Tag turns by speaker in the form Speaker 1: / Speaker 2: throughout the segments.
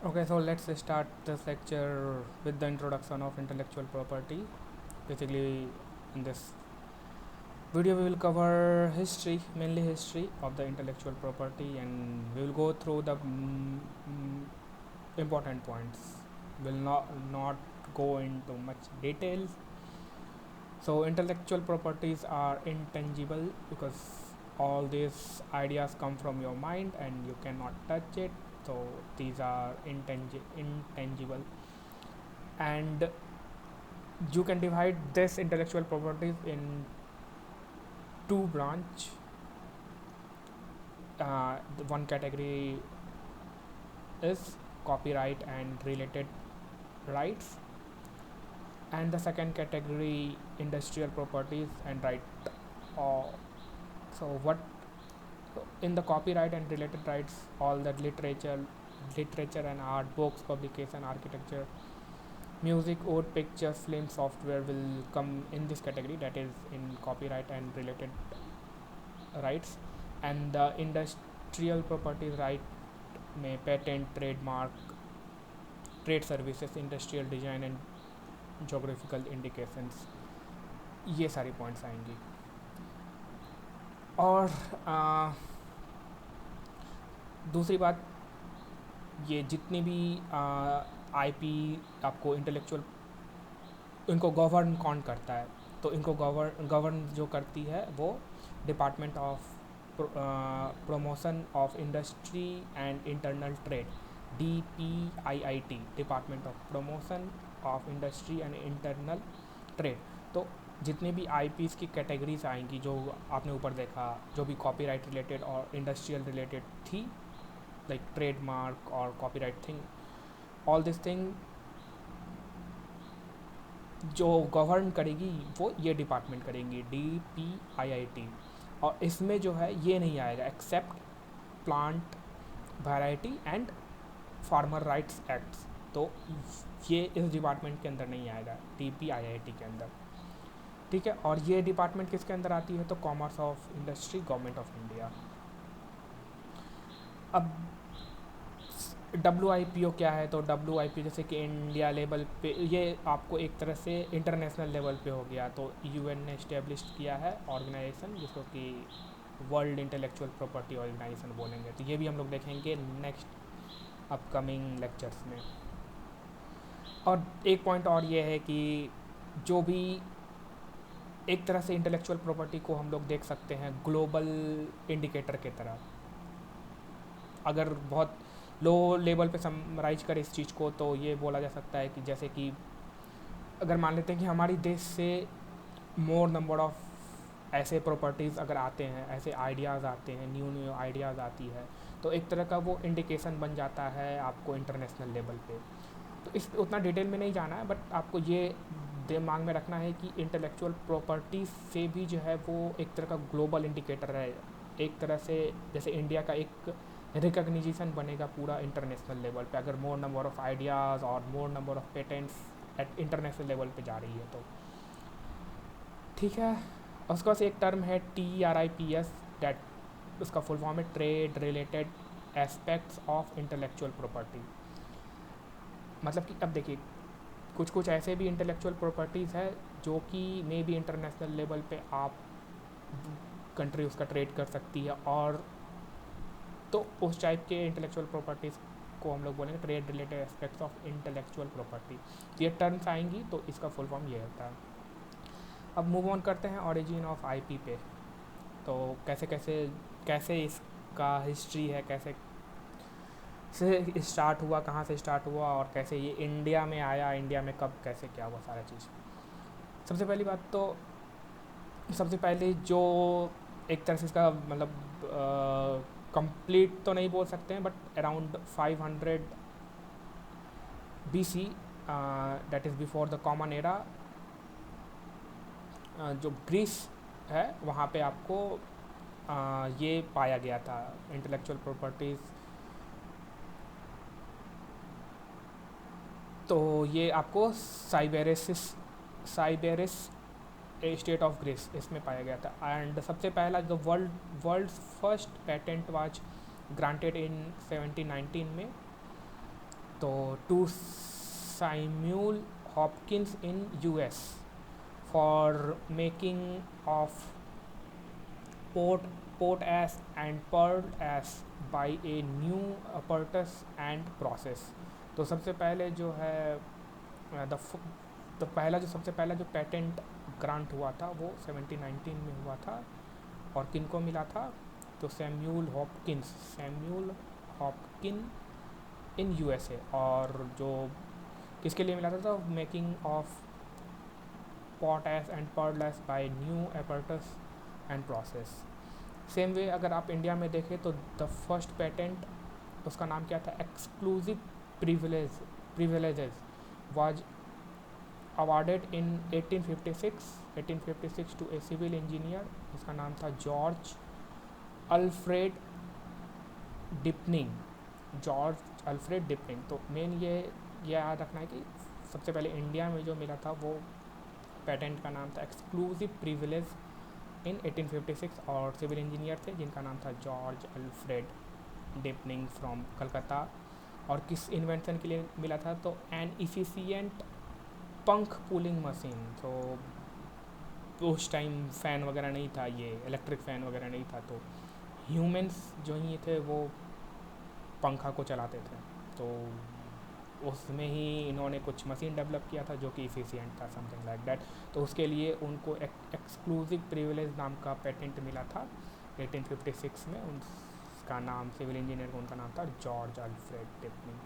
Speaker 1: Okay, so let's start this lecture with the introduction of intellectual property. Basically, in this video, we will cover history, mainly history of the intellectual property, and we will go through the important points. Will not go into much details. So, intellectual properties are intangible because all these ideas come from your mind and you cannot touch it. So, these are intangible, and you can divide this intellectual properties in two branch. The one category is copyright and related rights, and the second category industrial properties and right. uh, so what in the copyright and related rights, all the literature and art, books, publication, architecture, music, old pictures, film, software will come in this category, that is in copyright and related rights. And the industrial properties right में patent, trademark, trade services, industrial design and geographical indications, ये सारी points आएंगी। और दूसरी बात, ये जितनी भी आईपी आपको इंटेलेक्चुअल, इनको गवर्न कौन करता है, तो इनको गवर्न जो करती है वो department of promotion of industry and internal trade, DPIIT, department of promotion of industry and internal trade. तो जितने भी आईपीज़ की कैटेगरीज आएंगी जो आपने ऊपर देखा, जो भी कॉपीराइट रिलेटेड और इंडस्ट्रियल रिलेटेड थी, लाइक ट्रेडमार्क और copyright thing, all this thing जो गवर्न करेगी वो ये डिपार्टमेंट करेंगी, DPIIT। और इसमें जो है ये नहीं आएगा except plant variety and farmer rights acts, तो ये इस डिपार्टमेंट के अंदर नहीं आएगा, DPIIT के अंदर। ठीक है, और ये डिपार्टमेंट किसके अंदर आती है, तो commerce of industry, government of India. अब WIPO क्या है, तो WIPO जैसे कि इंडिया लेवल पे, ये आपको एक तरह से इंटरनेशनल लेवल पे हो गया, तो UN ने इस्टेब्लिश किया है ऑर्गेनाइजेशन जिसको कि वर्ल्ड इंटेलेक्चुअल प्रॉपर्टी ऑर्गेनाइजेशन बोलेंगे। तो ये भी हम लोग देखेंगे नेक्स्ट अपकमिंग लेक्चर्स में। और एक पॉइंट और ये है कि जो भी एक तरह से इंटेलेक्चुअल प्रॉपर्टी को हम लोग देख सकते हैं ग्लोबल इंडिकेटर की तरह। अगर बहुत लो लेवल पे समराइज करें इस चीज़ को, तो ये बोला जा सकता है कि जैसे कि अगर मान लेते हैं कि हमारी देश से मोर नंबर ऑफ ऐसे प्रॉपर्टीज़ अगर आते हैं, ऐसे आइडियाज़ आते हैं, न्यू आइडियाज़ आती है, तो एक तरह का वो इंडिकेशन बन जाता है आपको इंटरनेशनल लेवल पे। तो इस उतना डिटेल में नहीं जाना है, बट आपको ये दिमाग में रखना है कि इंटेलेक्चुअल प्रॉपर्टी से भी जो है वो एक तरह का ग्लोबल इंडिकेटर है, एक तरह से जैसे इंडिया का एक रिकग्निशन बनेगा पूरा इंटरनेशनल लेवल पे, अगर मोर नंबर ऑफ आइडियाज़ और more number of patents at international level पे जा रही है तो। ठीक है, उसके पास एक टर्म है TRIPS, डेट उसका फुल फॉर्म है trade related aspects of intellectual property. मतलब कि अब देखिए, कुछ कुछ ऐसे भी इंटेलेक्चुअल प्रॉपर्टीज़ है जो कि मे बी इंटरनेशनल लेवल पे आप कंट्री उसका ट्रेड कर सकती है, और तो उस टाइप के इंटेलेक्चुअल प्रॉपर्टीज़ को हम लोग बोलेंगे trade related aspects of intellectual property. ये टर्म्स आएंगी तो इसका फुल फॉर्म ये होता है। अब मूव ऑन करते हैं ओरिजिन ऑफ आईपी पे। तो कैसे कैसे कैसे इसका हिस्ट्री है, कैसे से स्टार्ट हुआ, कहाँ से स्टार्ट हुआ, और कैसे ये इंडिया में आया, इंडिया में कब कैसे क्या हुआ, सारा चीज़। सबसे पहली बात तो, सबसे पहले जो एक तरह से इसका मतलब कंप्लीट तो नहीं बोल सकते हैं, but around 500 BC, that is before the common era, जो ग्रीस है वहाँ पे आपको ये पाया गया था इंटेलेक्चुअल प्रॉपर्टीज़। तो ये आपको साइबेरिस स्टेट ऑफ ग्रीस, इसमें पाया गया था। एंड सबसे पहला जो world first patent was granted in 1719 में, तो to Samuel Hopkins in US for making of pot potash and pearl ash by a new apparatus and process. तो सबसे पहले जो है सबसे पहला जो पेटेंट ग्रांट हुआ था वो 1719 में हुआ था, और किन को मिला था? तो सैम्यूल हॉपकिन इन यूएसए। और जो किसके लिए मिला था? तो making of pot and pearl by new apparatus and process. Same way अगर आप इंडिया में देखें तो द फर्स्ट पेटेंट, उसका नाम क्या था? Exclusive privileges was awarded in 1856 to a civil engineer, उसका नाम था जॉर्ज अल्फ्रेड डिपनिंग। तो मेन ये याद रखना है कि सबसे पहले इंडिया में जो मिला था वो पेटेंट का नाम था एक्सक्लूसिव प्रिविलेज इन 1856, और सिविल इंजीनियर थे जिनका नाम था George Alfred deepening from Calcutta. और किस इन्वेंशन के लिए मिला था? तो एन इफिशिएंट पंख पुलिंग मशीन। तो उस टाइम फ़ैन वगैरह नहीं था, ये इलेक्ट्रिक फ़ैन वगैरह नहीं था, तो ह्यूमंस जो ही थे वो पंखा को चलाते थे। तो उसमें ही इन्होंने कुछ मशीन डेवलप किया था जो कि इफ़िशिएंट था, समथिंग लाइक दैट। तो उसके लिए उनको एक्सक्लूसिव प्रिविलेज नाम का पेटेंट मिला था 1856 में। उसका नाम, सिविल इंजीनियर को उनका नाम था जॉर्ज अल्फ्रेड डिपनिंग।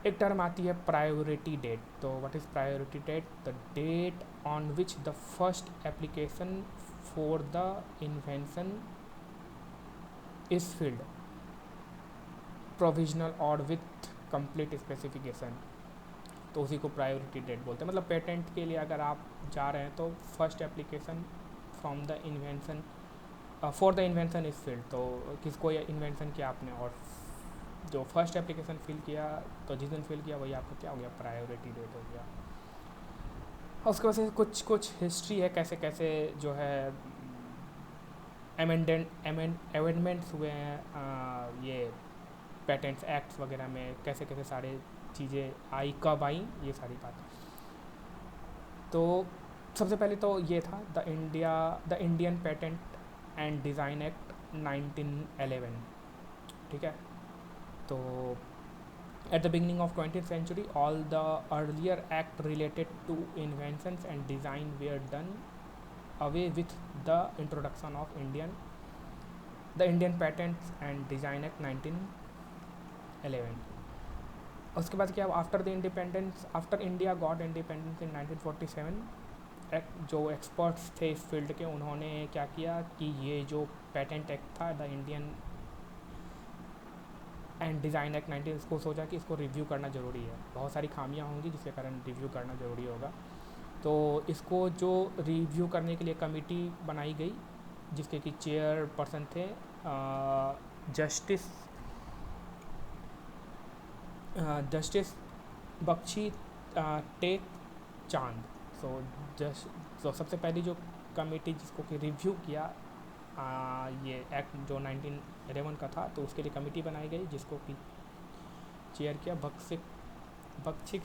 Speaker 1: एक टर्म आती है प्रायोरिटी डेट। तो what is priority date? The date on which the first application for the invention is filed, provisional और विथ कंप्लीट स्पेसिफिकेशन। तो उसी को प्रायोरिटी डेट बोलते हैं। मतलब पेटेंट के लिए अगर आप जा रहे हैं तो first application from the invention for the invention is field. तो किसको इन्वेंशन किया आपने, और जो फर्स्ट एप्लीकेशन फिल किया, तो जिस दिन फिल किया वही आपका क्या हो गया? प्रायोरिटी डेट हो गया। और उसके वजह से कुछ हिस्ट्री है, कैसे कैसे जो है अमेंडमेंट्स हुए हैं ये पेटेंट्स एक्ट्स वगैरह में, कैसे कैसे सारे चीज़ें आई, कब आई, ये सारी बात। तो सबसे पहले तो ये था the Indian patent and design act 1911, ठीक है। तो at the beginning of 20th century all the earlier act related to inventions and design were done away with the introduction of the Indian Patents and Design Act 1911। उसके बाद क्या, after India got independence in 1947, जो experts थे इस field के, उन्होंने क्या किया कि ये जो पेटेंट एक्ट था, the Indian and design act 19, इसको सोचा कि इसको रिव्यू करना ज़रूरी है। बहुत सारी खामियां होंगी जिसके कारण रिव्यू करना ज़रूरी होगा। तो इसको जो रिव्यू करने के लिए कमेटी बनाई गई, जिसके कि चेयर पर्सन थे जस्टिस बख्शी टेक चांद। सो सबसे पहली जो कमेटी जिसको कि रिव्यू किया ये एक्ट जो 1911 का था, तो उसके लिए कमेटी बनाई गई जिसको कि चेयर किया बख्शी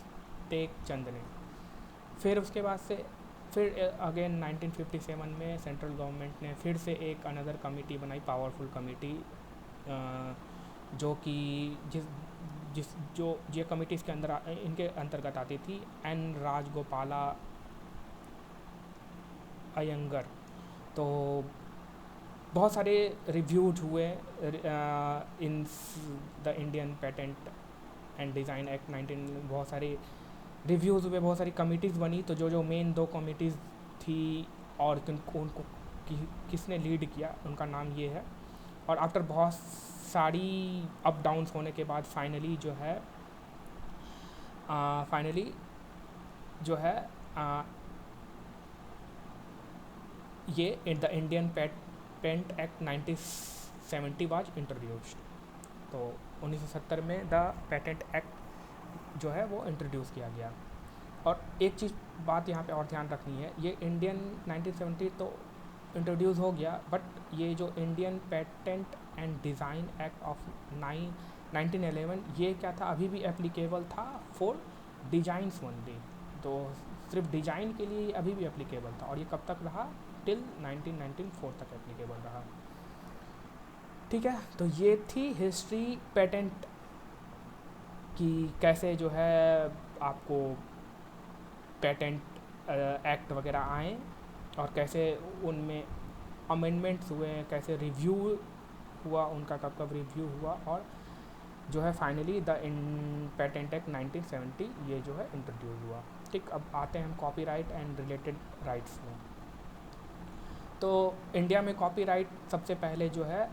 Speaker 1: टेक चंद ने। फिर उसके बाद से फिर अगेन 1957 में सेंट्रल गवर्नमेंट ने फिर से एक अनदर कमेटी बनाई, पावरफुल कमेटी, जो कि ये कमेटी इसके अंदर इनके अंतर्गत आती थी एन राजगोपाला अयंगर। तो बहुत सारे रिव्यूज हुए in the Indian patent and design act 19, बहुत सारे रिव्यूज़ हुए, बहुत सारी कमिटीज़ बनी। तो जो मेन दो कमिटीज़ थी और उनको किसने लीड किया, उनका नाम ये है। और आफ्टर बहुत सारी अप डाउन्स होने के बाद फाइनली जो है ये the Indian patent act 1970 was introduced. तो 1970 में द पेटेंट एक्ट जो है वो इंट्रोड्यूस किया गया। और एक बात यहाँ पे और ध्यान रखनी है, ये इंडियन 1970 तो इंट्रोड्यूस हो गया, बट ये जो Indian patent and design act of 1911 ये क्या था, अभी भी एप्लीकेबल था फॉर डिजाइंस ओनली, तो सिर्फ डिजाइन के लिए अभी भी एप्लीकेबल था, और ये कब तक रहा, टिल 1994 तक एप्लीकेबल रहा। ठीक है, तो ये थी हिस्ट्री पेटेंट की, कैसे जो है आपको पेटेंट एक्ट वगैरह आए और कैसे उनमें अमेंडमेंट्स हुए, कैसे रिव्यू हुआ उनका, कब कब रिव्यू हुआ, और जो है फाइनली द पेटेंट एक्ट 1970 ये जो है इंट्रोड्यूस हुआ। ठीक, अब आते हैं हम कॉपीराइट एंड रिलेटेड राइट्स में। तो इंडिया में कॉपीराइट सबसे पहले जो है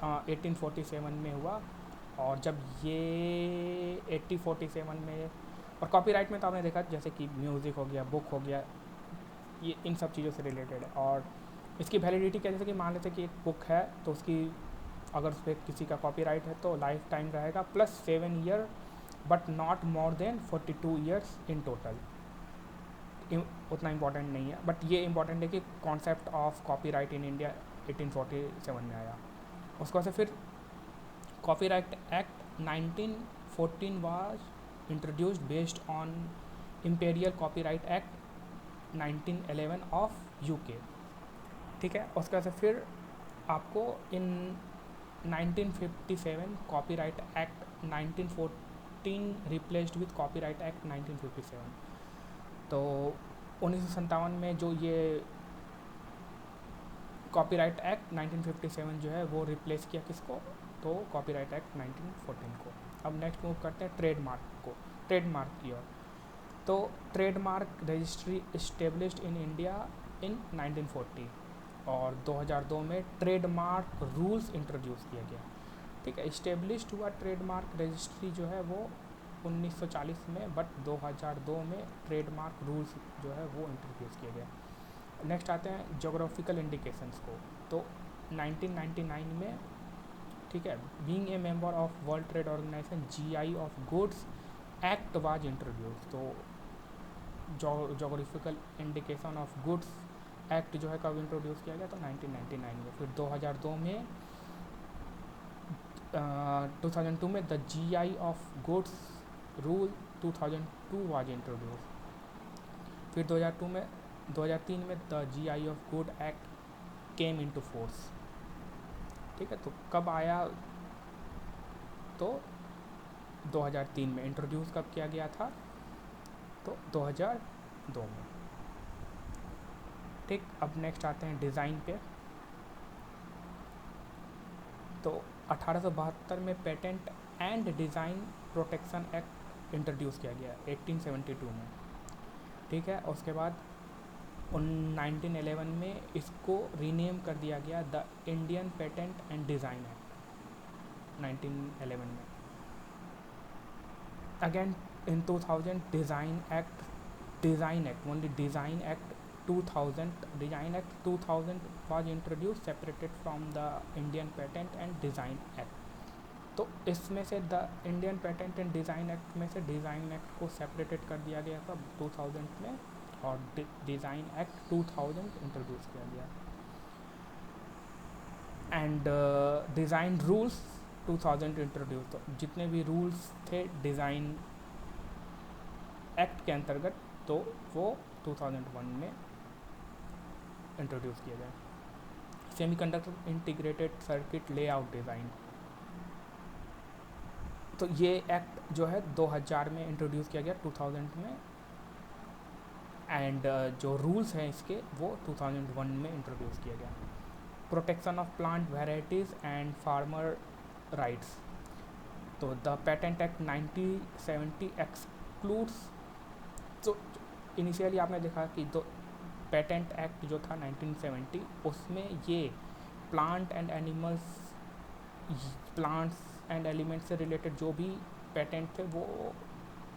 Speaker 1: 1847 में हुआ, और जब ये 1847 में, और कॉपीराइट में तो आपने देखा जैसे कि म्यूज़िक हो गया, बुक हो गया, ये इन सब चीज़ों से रिलेटेड है। और इसकी वैलिडिटी क्या, जैसे कि मान लेते कि एक बुक है तो उसकी अगर उस पर किसी का कॉपीराइट है तो लाइफ टाइम रहेगा, plus 7 year but not more than 42 years in total. उतना इम्पॉर्टेंट नहीं है, बट ये इम्पॉर्टेंट है कि concept of copyright in India 1847 में आया। उसके बाद से फिर copyright act 1914 was introduced based on imperial copyright act 1911 of UK. ठीक है, उसके बाद से फिर आपको इन 1957 copyright act 1914 replaced with copyright act 1957। तो 1957 में जो ये कॉपीराइट एक्ट 1957 जो है वो रिप्लेस किया किसको, तो कॉपीराइट एक्ट 1914 को। अब नेक्स्ट मूव करते हैं ट्रेडमार्क को, ट्रेडमार्क की ओर। तो trademark registry established in India in 1940, और 2002 में ट्रेडमार्क रूल्स इंट्रोड्यूस किया गया। ठीक है, इस्टेब्लिश्ड हुआ ट्रेडमार्क रजिस्ट्री जो है वो 1940 में, बट 2002 में ट्रेडमार्क रूल्स जो है वो इंट्रोड्यूस किया गया। नेक्स्ट आते हैं जोग्राफिकल इंडिकेशंस को। तो 1999 में, ठीक है, being a member of world trade organisation GI of goods act was introduce. तो geographical indication of goods act जो है कब इंट्रोड्यूस किया गया, तो 1999 में। फिर 2002 में 2002 में the GI of goods rule 2002 was introduce. फिर 2003 में the GI of good act came into force. ठीक है, तो कब आया, तो 2003 में। इंट्रोड्यूस कब किया गया था, तो 2002 में। ठीक, अब नेक्स्ट आते हैं डिज़ाइन पे। तो 1872 में patent and design protection act introduce किया गया 1872 में। ठीक है, उसके बाद 1911 में इसको रीनेम कर दिया गया the Indian patent and design act 1911 में। Again in 2000 design act only design act 2000 was introduced separated from the Indian Patent and Design Act। तो इसमें से the Indian patent and design act में से डिज़ाइन एक्ट को separated कर दिया गया था 2000 में, और डिज़ाइन एक्ट 2000 इंट्रोड्यूस किया गया। एंड डिज़ाइन रूल्स 2000 इंट्रोड्यूस, तो जितने भी रूल्स थे डिज़ाइन एक्ट के अंतर्गत तो वो 2001 में इंट्रोड्यूस किया गया। Semiconductor integrated circuit layout design, तो ये एक्ट जो है 2000 में इंट्रोड्यूस किया गया 2000 में, एंड जो रूल्स हैं इसके वो 2001 में इंट्रोड्यूस किया गया। Protection of plant varieties and farmer rights, तो द पेटेंट एक्ट 1970 एक्सक्लूड्स। तो इनिशियली आपने देखा कि दो पेटेंट एक्ट जो था 1970 उसमें ये plant and animals, plants and elements से रिलेटेड जो भी पेटेंट थे वो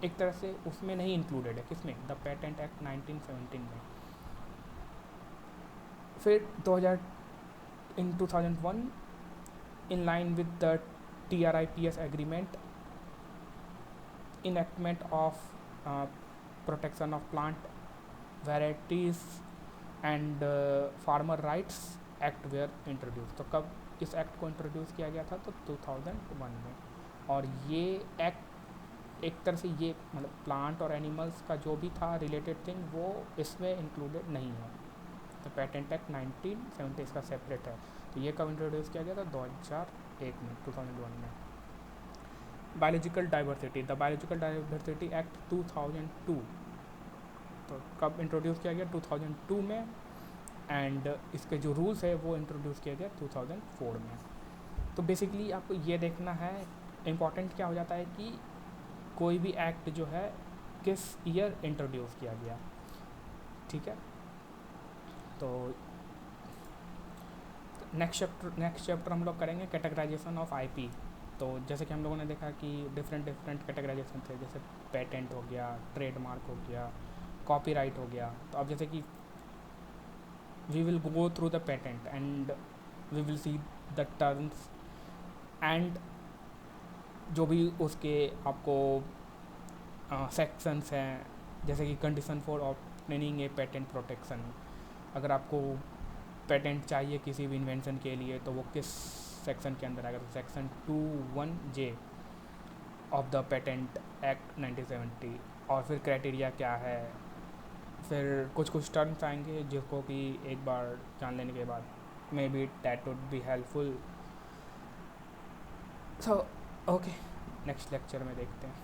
Speaker 1: एक तरह से उसमें नहीं इंक्लूडेड है। किसमें, द पेटेंट एक्ट 1917 में। फिर 2001 in line with the TRIPS agreement, enactment of protection of plant varieties and farmer rights act were introduce. तो कब इस एक्ट को इंट्रोड्यूस किया गया था, तो 2001 में। और ये एक्ट एक तरह से ये मतलब प्लांट और एनिमल्स का जो भी था रिलेटेड थिंग वो इसमें इंक्लूडेड नहीं है। तो पेटेंट एक्ट 1970 इसका सेपरेट है। तो ये कब इंट्रोड्यूस किया गया था? 2001 में, 2001 में। Biological diversity, the biological diversity act 2002, तो कब इंट्रोड्यूस किया गया? 2002 में। एंड इसके जो रूल्स है वो इंट्रोड्यूस किया गया 2004 में। तो बेसिकली आपको ये देखना है, इम्पॉर्टेंट क्या हो जाता है कि कोई भी एक्ट जो है किस ईयर इंट्रोड्यूस किया गया, ठीक है। तो नेक्स्ट चैप्टर हम लोग करेंगे कैटेगराइजेशन ऑफ आईपी। तो जैसे कि हम लोगों ने देखा कि डिफरेंट डिफरेंट कैटेगराइजेशन थे, जैसे पेटेंट हो गया, ट्रेडमार्क हो गया, कॉपीराइट हो गया। तो अब जैसे कि we will go through the patent and we will see the terms and जो भी उसके आपको सेक्शंस हैं, जैसे कि condition for obtaining a patent protection. अगर आपको पेटेंट चाहिए किसी भी इन्वेंशन के लिए तो वो किस सेक्शन के अंदर आएगा? तो section 21J of the patent act 1970। और फिर क्राइटेरिया क्या है, फिर कुछ कुछ टर्म्स आएंगे जिसको कि एक बार जान लेने के बाद may be that would be helpful. So okay, next lecture में देखते हैं।